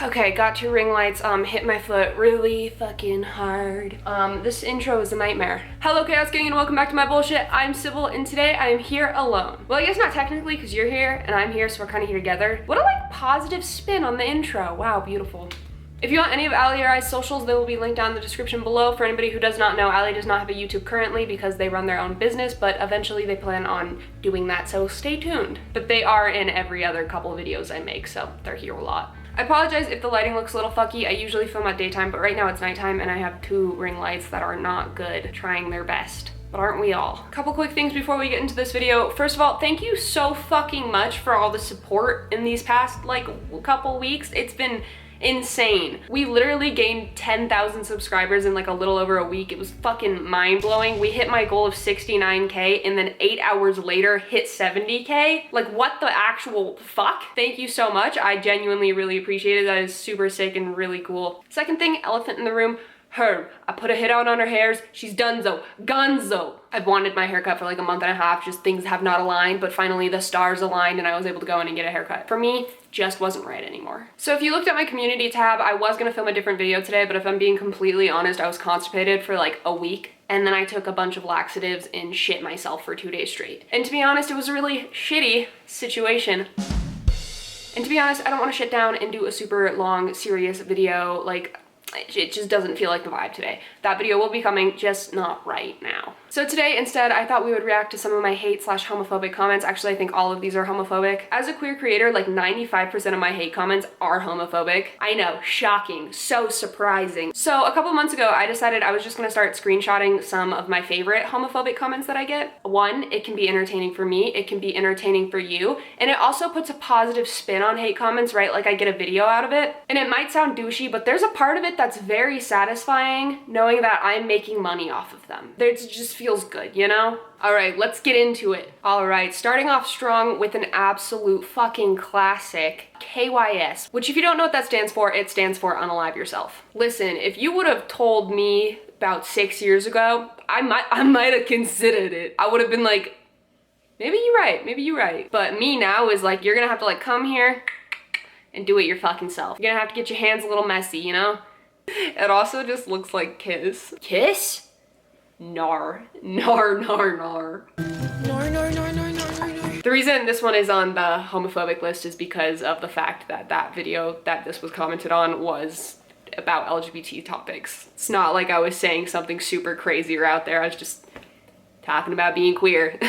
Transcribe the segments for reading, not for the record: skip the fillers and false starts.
Okay, got two ring lights, hit my foot really fucking hard. This intro is a nightmare. Hello Chaos Gang and welcome back to my bullshit. I'm Sybil and today I am here alone. Well, I guess not technically because you're here and I'm here, so we're kind of here together. What a like positive spin on the intro. Wow, beautiful. If you want any of Allie or I's socials, they will be linked down in the description below. For anybody who does not know, Allie does not have a YouTube currently because they run their own business, but eventually they plan on doing that, so stay tuned. But they are in every other couple videos I make, so they're here a lot. I apologize if the lighting looks a little fucky. I usually film at daytime, but right now it's nighttime and I have two ring lights that are not good, trying their best. But aren't we all? Couple quick things before we get into this video. First of all, thank you so fucking much for all the support in these past like couple weeks. It's been insane. We literally gained 10,000 subscribers in like a little over a week. It was fucking mind-blowing. We hit my goal of 69K and then 8 hours later hit 70K. Like what the actual fuck? Thank you so much. I genuinely really appreciate it. That is super sick and really cool. Second thing, elephant in the room. Her. I put a hit out on her hairs. She's donezo. Gonzo. I've wanted my haircut for like a month and a half. Just things have not aligned, but finally the stars aligned and I was able to go in and get a haircut. For me, just wasn't right anymore. So if you looked at my community tab, I was gonna film a different video today, but if I'm being completely honest, I was constipated for like a week. And then I took a bunch of laxatives and shit myself for 2 days straight. And to be honest, it was a really shitty situation. And to be honest, I don't wanna shit down and do a super long, serious video. Like, it just doesn't feel like the vibe today. That video will be coming, just not right now. So today, instead, I thought we would react to some of my hate/homophobic comments. Actually, I think all of these are homophobic. As a queer creator, like 95% of my hate comments are homophobic. I know, shocking, so surprising. So a couple months ago, I decided I was just gonna start screenshotting some of my favorite homophobic comments that I get. One, it can be entertaining for me, it can be entertaining for you, and it also puts a positive spin on hate comments, right? Like I get a video out of it. And it might sound douchey, but there's a part of it that's very satisfying knowing that I'm making money off of them. It just feels good, you know? All right, let's get into it. All right, starting off strong with an absolute fucking classic, KYS, which if you don't know what that stands for, it stands for unalive yourself. Listen, if you would have told me about 6 years ago, I might have considered it. I would have been like, maybe you're right, maybe you're right. But me now is like, you're gonna have to like come here and do it your fucking self. You're gonna have to get your hands a little messy, you know? It also just looks like kiss. Kiss? Nar. Nar, nar, nar. Nar, nar, nar, nar, nar, nar, nar. The reason this one is on the homophobic list is because of the fact that that video that this was commented on was about LGBT topics. It's not like I was saying something super crazy or out there. I was just talking about being queer.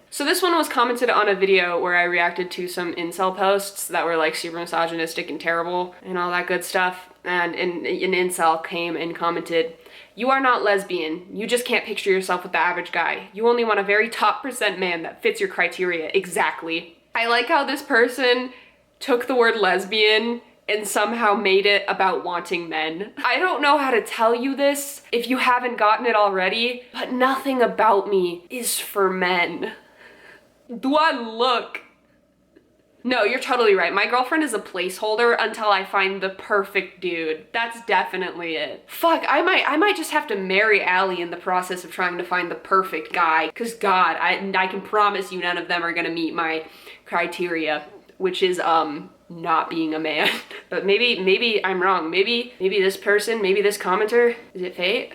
So this one was commented on a video where I reacted to some incel posts that were like super misogynistic and terrible and all that good stuff. And an incel came and commented, "You are not lesbian. You just can't picture yourself with the average guy. You only want a very top % man that fits your criteria exactly." I like how this person took the word lesbian and somehow made it about wanting men. I don't know how to tell you this if you haven't gotten it already, but nothing about me is for men. Do I look? No, you're totally right. My girlfriend is a placeholder until I find the perfect dude. That's definitely it. Fuck, I might just have to marry Allie in the process of trying to find the perfect guy. Cause God, I can promise you none of them are gonna meet my criteria, which is not being a man. But maybe I'm wrong. Maybe this person, maybe this commenter, is it fate?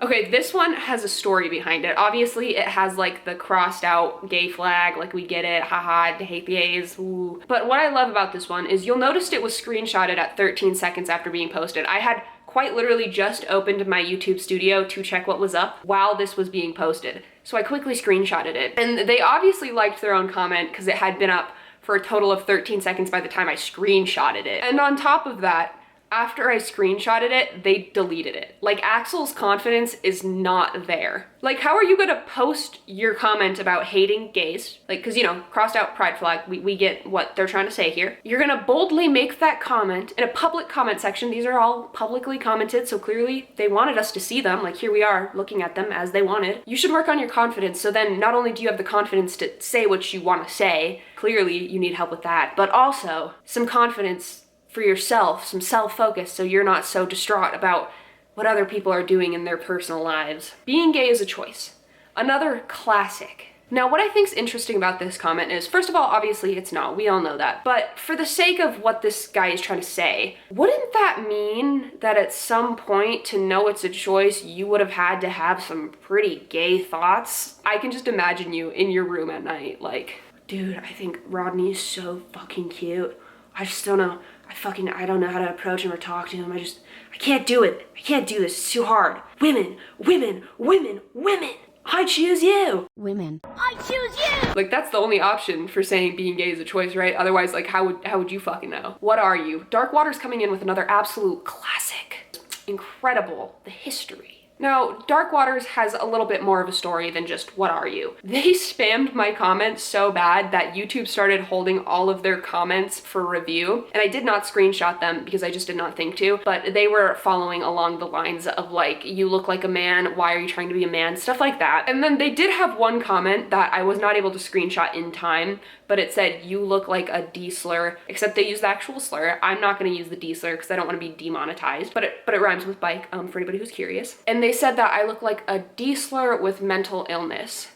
Okay, this one has a story behind it. Obviously, it has like the crossed out gay flag, like we get it, haha, I hate the gays, ooh. But what I love about this one is you'll notice it was screenshotted at 13 seconds after being posted. I had quite literally just opened my YouTube studio to check what was up while this was being posted. So I quickly screenshotted it. And they obviously liked their own comment because it had been up for a total of 13 seconds by the time I screenshotted it. And on top of that, after I screenshotted it, they deleted it. Like Axel's confidence is not there. Like how are you gonna post your comment about hating gays? Like, cause you know, crossed out pride flag, we get what they're trying to say here. You're gonna boldly make that comment in a public comment section. These are all publicly commented, so clearly they wanted us to see them. Like here we are looking at them as they wanted. You should work on your confidence. So then not only do you have the confidence to say what you wanna say, clearly you need help with that, but also some confidence for yourself, some self-focus, so you're not so distraught about what other people are doing in their personal lives. Being gay is a choice. Another classic. Now, what I think's interesting about this comment is, first of all, obviously it's not, we all know that, but for the sake of what this guy is trying to say, wouldn't that mean that at some point, to know it's a choice, you would have had to have some pretty gay thoughts? I can just imagine you in your room at night, like, dude, I think Rodney is so fucking cute. I just don't know, I don't know how to approach him or talk to him. I can't do it. I can't do this, it's too hard. Women, women, women, women. I choose you. Women. I choose you. Like, that's the only option for saying being gay is a choice, right? Otherwise, like, how would you fucking know? What are you? Dark Water's coming in with another absolute classic. Incredible. The history. Now, Dark Waters has a little bit more of a story than just, what are you? They spammed my comments so bad that YouTube started holding all of their comments for review, and I did not screenshot them because I just did not think to, but they were following along the lines of like, you look like a man, why are you trying to be a man, stuff like that. And then they did have one comment that I was not able to screenshot in time, but it said, you look like a D slur, except they used the actual slur. I'm not gonna use the D slur because I don't wanna be demonetized, but it rhymes with bike, for anybody who's curious. And they said that I look like a D slur with mental illness.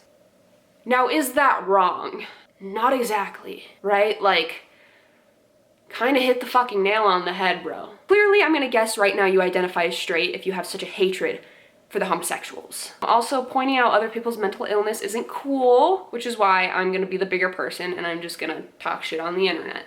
Now, is that wrong? Not exactly, right? Like, kinda hit the fucking nail on the head, bro. Clearly, I'm gonna guess right now you identify as straight if you have such a hatred for the homosexuals. Also, pointing out other people's mental illness isn't cool, which is why I'm gonna be the bigger person and I'm just gonna talk shit on the internet.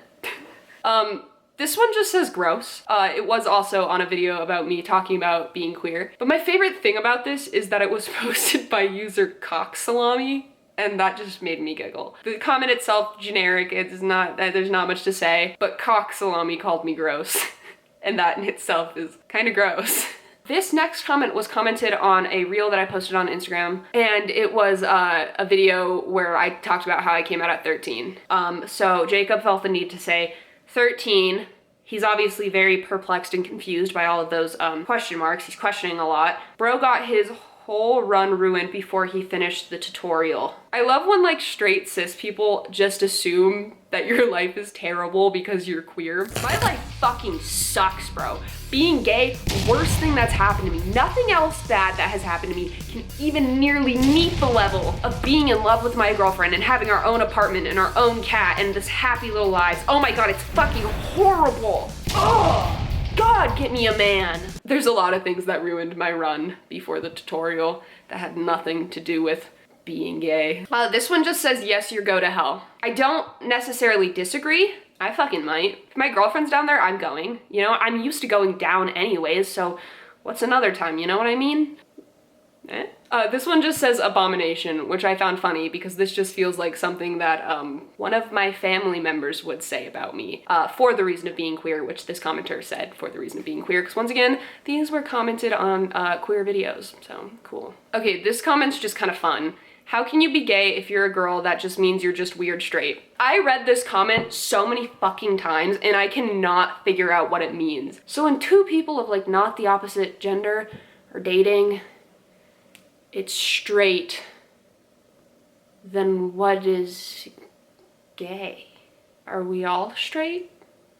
This one just says gross. It was also on a video about me talking about being queer. But my favorite thing about this is that it was posted by user Cocksalami, and that just made me giggle. The comment itself, generic, there's not much to say, but Cocksalami called me gross. And that in itself is kind of gross. This next comment was commented on a reel that I posted on Instagram, and it was a video where I talked about how I came out at 13. So Jacob felt the need to say 13. He's obviously very perplexed and confused by all of those question marks. He's questioning a lot. Bro got his whole run ruined before he finished the tutorial. I love when like straight cis people just assume that your life is terrible because you're queer. My life fucking sucks, bro. Being gay, worst thing that's happened to me. Nothing else bad that has happened to me can even nearly meet the level of being in love with my girlfriend and having our own apartment and our own cat and this happy little lives. Oh my God, it's fucking horrible. Oh, God, get me a man. There's a lot of things that ruined my run before the tutorial that had nothing to do with being gay. This one just says, yes, you go to hell. I don't necessarily disagree. I fucking might. If my girlfriend's down there, I'm going. You know, I'm used to going down anyways, so what's another time, you know what I mean? This one just says abomination, which I found funny because this just feels like something that one of my family members would say about me for the reason of being queer, which this commenter said for the reason of being queer, because once again, these were commented on queer videos, so cool. Okay, this comment's just kind of fun. How can you be gay if you're a girl? That just means you're just weird straight. I read this comment so many fucking times and I cannot figure out what it means. So when two people of like not the opposite gender are dating, it's straight, then what is gay? Are we all straight?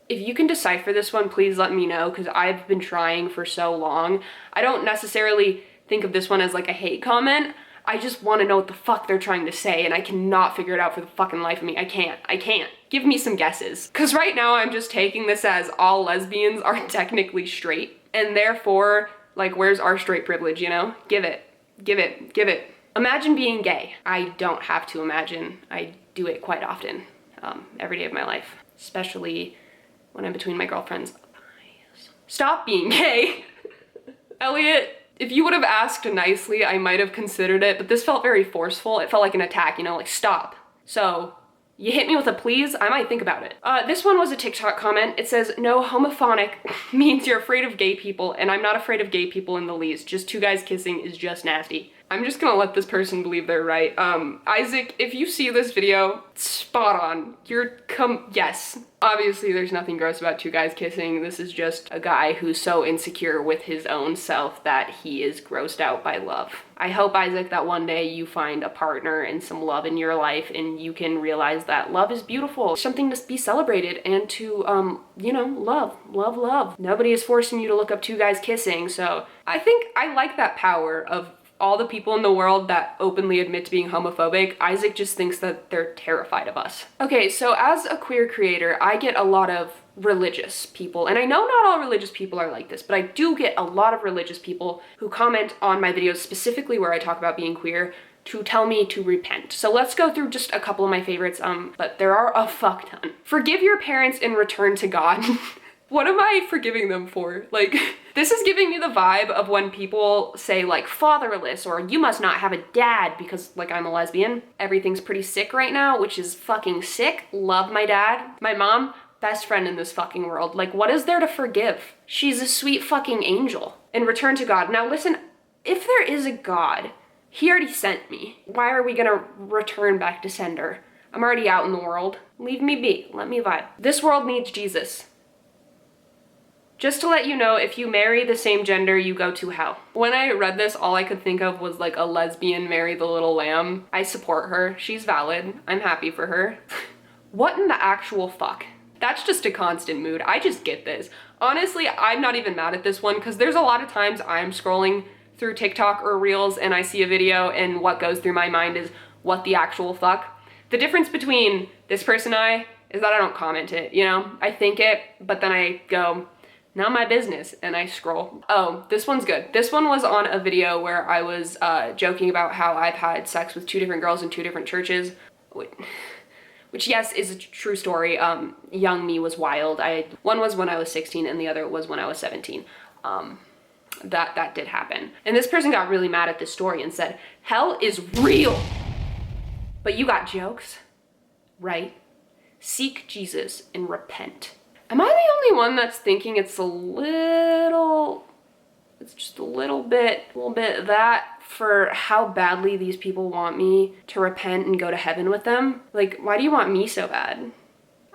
If you can decipher this one, please let me know, because I've been trying for so long. I don't necessarily think of this one as like a hate comment. I just want to know what the fuck they're trying to say, and I cannot figure it out for the fucking life of me. I can't. Give me some guesses. Because right now I'm just taking this as all lesbians are technically straight, and therefore, like, where's our straight privilege, you know? Give it. Imagine being gay. I don't have to imagine. I do it quite often, every day of my life, especially when I'm between my girlfriends' eyes. Stop being gay. Elliot, if you would have asked nicely, I might have considered it, but this felt very forceful. It felt like an attack, you know, like stop. So you hit me with a please, I might think about it. This one was a TikTok comment. It says, no, homophonic means you're afraid of gay people, and I'm not afraid of gay people in the least. Just two guys kissing is just nasty. I'm just gonna let this person believe they're right. Isaac, if you see this video, spot on. Yes. Obviously there's nothing gross about two guys kissing. This is just a guy who's so insecure with his own self that he is grossed out by love. I hope, Isaac, that one day you find a partner and some love in your life and you can realize that love is beautiful. It's something to be celebrated and to, you know, love. Nobody is forcing you to look up two guys kissing, so I think I like that power of all the people in the world that openly admit to being homophobic, Isaac just thinks that they're terrified of us. Okay, so as a queer creator, I get a lot of religious people, and I know not all religious people are like this, but I do get a lot of religious people who comment on my videos, specifically where I talk about being queer, to tell me to repent. So let's go through just a couple of my favorites, but there are a fuck ton. Forgive your parents and return to God. What am I forgiving them for? Like, this is giving me the vibe of when people say like fatherless or you must not have a dad because like I'm a lesbian. Everything's pretty sick right now, which is fucking sick. Love my dad. My mom, best friend in this fucking world. Like, what is there to forgive? She's a sweet fucking angel. And return to God. Now listen, if there is a God, he already sent me. Why are we gonna return back to sender? I'm already out in the world. Leave me be, let me vibe. This world needs Jesus. Just to let you know, if you marry the same gender, you go to hell. When I read this, all I could think of was like a lesbian marry the little lamb. I support her, she's valid, I'm happy for her. What in the actual fuck? That's just a constant mood, I just get this. Honestly, I'm not even mad at this one because there's a lot of times I'm scrolling through TikTok or Reels and I see a video and what goes through my mind is what the actual fuck. The difference between this person and I is that I don't comment it, you know? I think it, but then I go, not my business, and I scroll. Oh, this one's good. This one was on a video where I was joking about how I've had sex with 2 different girls in 2 different churches, which yes, is a true story. Young me was wild. One was when I was 16 and the other was when I was 17. That did happen. And this person got really mad at this story and said, hell is real, but you got jokes, right? Seek Jesus and repent. Am I the only one that's thinking it's just a little bit that for how badly these people want me to repent and go to heaven with them? Like, why do you want me so bad?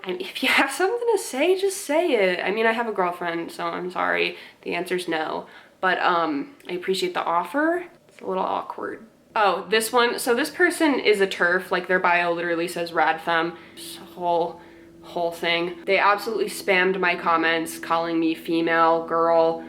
I mean, if you have something to say, just say it. I mean, I have a girlfriend, so I'm sorry. The answer's no. But I appreciate the offer. It's a little awkward. Oh, this one. So this person is a TERF. Like, their bio literally says rad femme. Just a whole thing. They absolutely spammed my comments, calling me female, girl,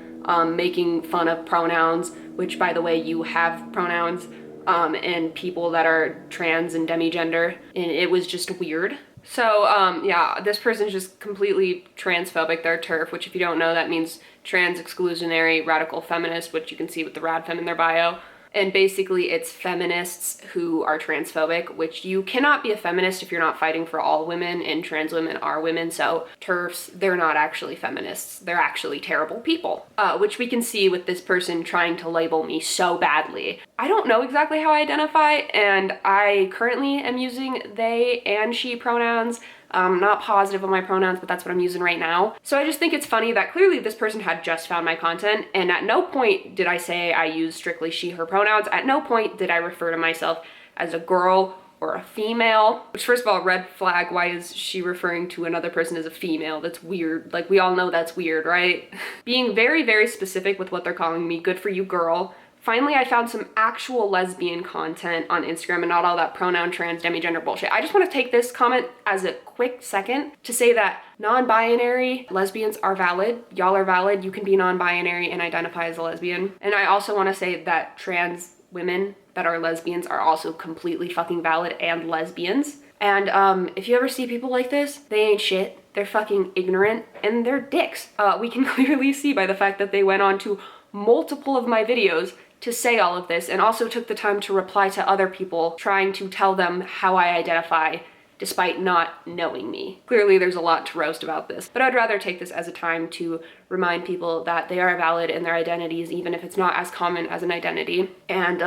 making fun of pronouns, which by the way, you have pronouns, and people that are trans and demigender, and it was just weird. So yeah, this person's just completely transphobic. They're TERF, which if you don't know, that means trans exclusionary radical feminist, which you can see with the rad femme in their bio. And basically it's feminists who are transphobic, which you cannot be a feminist if you're not fighting for all women, and trans women are women. So TERFs, they're not actually feminists. They're actually terrible people, which we can see with this person trying to label me so badly. I don't know exactly how I identify, and I currently am using they and she pronouns. I'm not positive on my pronouns, but that's what I'm using right now. So I just think it's funny that clearly this person had just found my content, and at no point did I say I use strictly she, her pronouns. At no point did I refer to myself as a girl or a female, which first of all, red flag. Why is she referring to another person as a female? That's weird. Like, we all know that's weird, right? Being very, very specific with what they're calling me. Good for you, girl. Finally, I found some actual lesbian content on Instagram and not all that pronoun, trans, demigender bullshit. I just want to take this comment as a quick second to say that non-binary lesbians are valid. Y'all are valid. You can be non-binary and identify as a lesbian. And I also want to say that trans women that are lesbians are also completely fucking valid and lesbians. And if you ever see people like this, they ain't shit. They're fucking ignorant and they're dicks. We can clearly see by the fact that they went on to multiple of my videos to say all of this, and also took the time to reply to other people trying to tell them how I identify despite not knowing me. Clearly there's a lot to roast about this, but I'd rather take this as a time to remind people that they are valid in their identities, even if it's not as common as an identity. And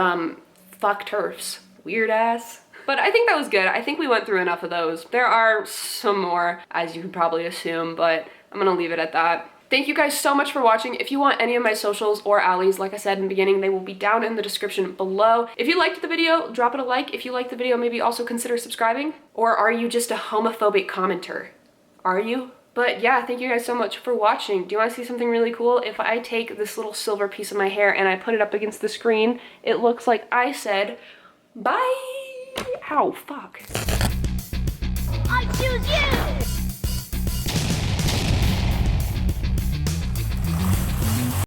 fuck TERFs, weird ass. But I think that was good. I think we went through enough of those. There are some more, as you could probably assume, but I'm gonna leave it at that. Thank you guys so much for watching. If you want any of my socials or alleys, like I said in the beginning, they will be down in the description below. If you liked the video, drop it a like. If you liked the video, maybe also consider subscribing. Or are you just a homophobic commenter? Are you? But yeah, thank you guys so much for watching. Do you want to see something really cool? If I take this little silver piece of my hair and I put it up against the screen, it looks like I said, bye! Ow, fuck. I choose you!